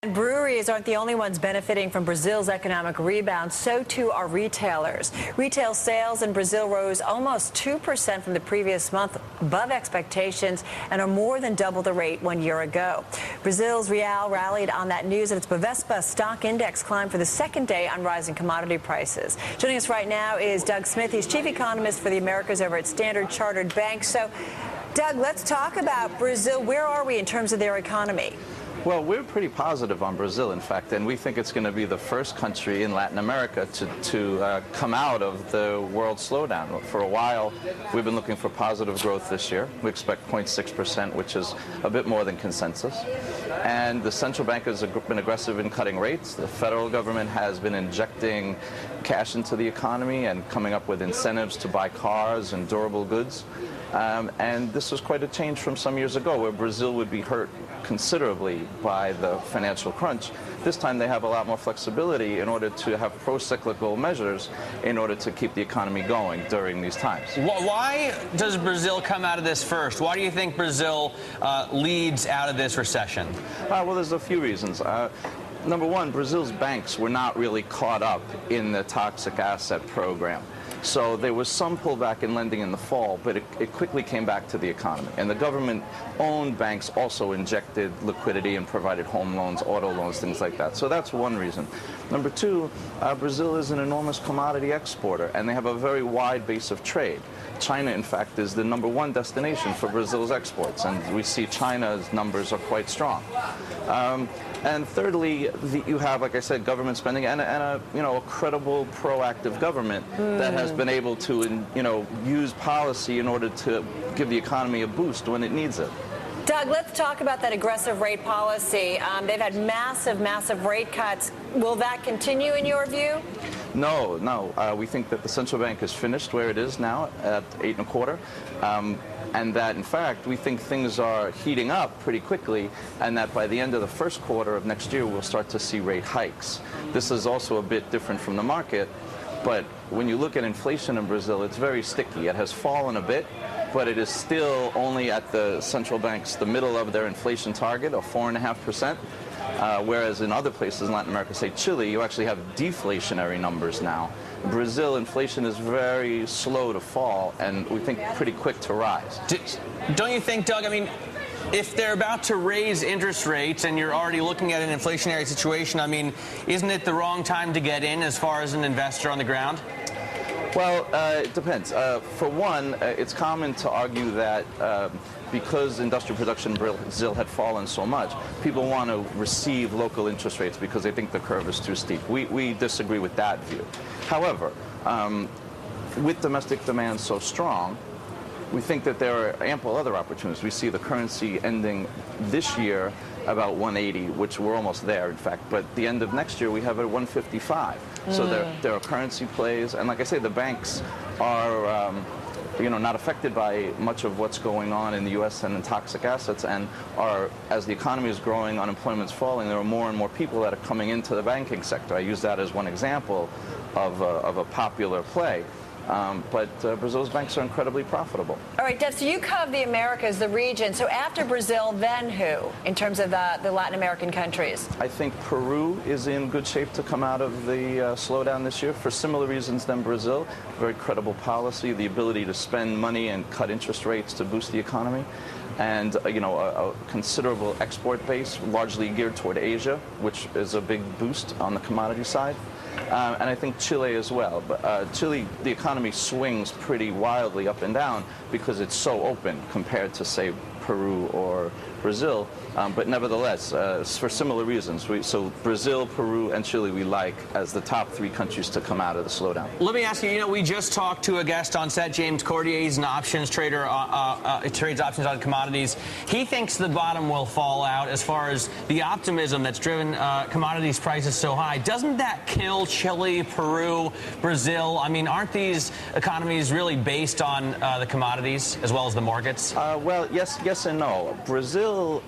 And breweries aren't the only ones benefiting from Brazil's economic rebound. So too are retailers. Retail sales in Brazil rose almost 2% from the previous month, above expectations, and are more than double the rate 1 year ago. Brazil's real rallied on that news, and its Bovespa stock index climbed for the second day on rising commodity prices. Joining us right now is Doug Smith. He's chief economist for the Americas over at Standard Chartered Bank. So, Doug, let's talk about Brazil. Where are we in terms of their economy? Well, we're pretty positive on Brazil, in fact, and we think it's going to be the first country in Latin America to come out of the world slowdown. For a while, we've been looking for positive growth this year. We expect 0.6%, which is a bit more than consensus. And the central bank has been aggressive in cutting rates. The federal government has been injecting cash into the economy and coming up with incentives to buy cars and durable goods. And this was quite a change from some years ago, where Brazil would be hurt considerably by the financial crunch. This time they have a lot more flexibility in order to have pro-cyclical measures in order to keep the economy going during these times. Why does Brazil come out of this first? Why do you think Brazil leads out of this recession? Well, there's a few reasons. Number one, Brazil's banks were not really caught up in the toxic asset program. So there was some pullback in lending in the fall, but it quickly came back to the economy. And the government-owned banks also injected liquidity and provided home loans, auto loans, things like that. So that's one reason. Number two, Brazil is an enormous commodity exporter, and they have a very wide base of trade. China, in fact, is the #1 destination for Brazil's exports, and we see China's numbers are quite strong. And thirdly, you have, like I said, government spending and a credible, proactive government that has been able to, use policy in order to give the economy a boost when it needs it. Doug, let's talk about that aggressive rate policy. They've had massive rate cuts. Will that continue in your view? No. We think that the central bank is finished where it is now at 8.25. And that, in fact, we think things are heating up pretty quickly, and that by the end of the first quarter of next year, we'll start to see rate hikes. This is also a bit different from the market, but when you look at inflation in Brazil, it's very sticky. It has fallen a bit, but it is still only at the central bank's, the middle of their inflation target of 4.5%. Whereas in other places in Latin America, say Chile, you actually have deflationary numbers now. Brazil, inflation is very slow to fall, and we think pretty quick to rise. Don't you think, Doug, if they're about to raise interest rates and you're already looking at an inflationary situation, isn't it the wrong time to get in as far as an investor on the ground? Well, it depends. For one, it's common to argue that because industrial production in Brazil had fallen so much, people want to receive local interest rates because they think the curve is too steep. We disagree with that view. However, with domestic demand so strong, we think that there are ample other opportunities. We see the currency ending this year about 180, which we're almost there, in fact. But the end of next year, we have it at 155. So there are currency plays. And like I say, the banks are not affected by much of what's going on in the U.S. and in toxic assets, and as the economy is growing, unemployment's falling, there are more and more people that are coming into the banking sector. I use that as one example of a popular play. But Brazil's banks are incredibly profitable. All right, Deb, so you cover the Americas, the region. So after Brazil, then who, in terms of the Latin American countries? I think Peru is in good shape to come out of the slowdown this year for similar reasons than Brazil. Very credible policy, the ability to spend money and cut interest rates to boost the economy. And, a considerable export base, largely geared toward Asia, which is a big boost on the commodity side. And I think Chile as well. But Chile, the economy swings pretty wildly up and down because it's so open compared to, say, Peru or Brazil. But nevertheless, for similar reasons. So Brazil, Peru, and Chile we like as the top 3 countries to come out of the slowdown. Let me ask you, we just talked to a guest on set, James Cordier. He's an options trader, trades options on commodities. He thinks the bottom will fall out as far as the optimism that's driven commodities prices so high. Doesn't that kill Chile, Peru, Brazil? Aren't these economies really based on the commodities as well as the markets? Well, yes and no. Brazil Brazil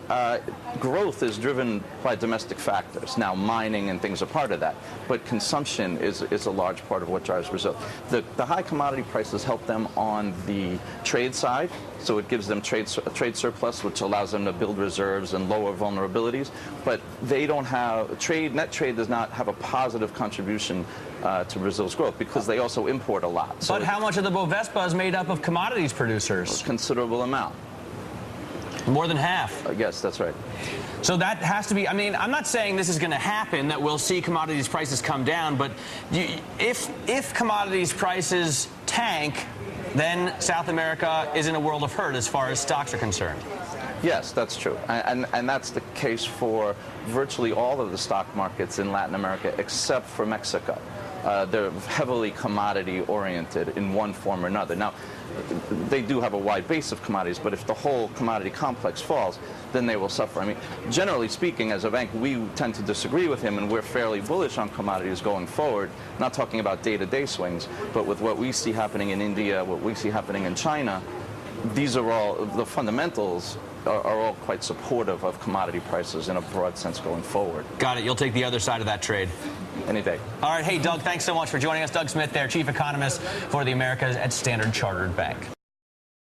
growth is driven by domestic factors. Now, mining and things are part of that, but consumption is a large part of what drives Brazil. The high commodity prices help them on the trade side, so it gives them a trade surplus, which allows them to build reserves and lower vulnerabilities. But they don't have net trade does not have a positive contribution to Brazil's growth because they also import a lot. So but how much of the Bovespa is made up of commodities producers? A considerable amount. More than half. Yes, that's right. So that has to be, I mean, I'm not saying this is going to happen, that we'll see commodities prices come down, but if commodities prices tank, then South America is in a world of hurt as far as stocks are concerned. Yes, that's true. And that's the case for virtually all of the stock markets in Latin America except for Mexico. They're heavily commodity-oriented in one form or another. Now, they do have a wide base of commodities, but if the whole commodity complex falls, then they will suffer. I mean, generally speaking, as a bank, we tend to disagree with him, and we're fairly bullish on commodities going forward, not talking about day-to-day swings, but with what we see happening in India, what we see happening in China, these are all, the fundamentals are all quite supportive of commodity prices in a broad sense going forward. Got it. You'll take the other side of that trade. Any day. All right. Hey, Doug, thanks so much for joining us. Doug Smith there, Chief Economist for the Americas at Standard Chartered Bank.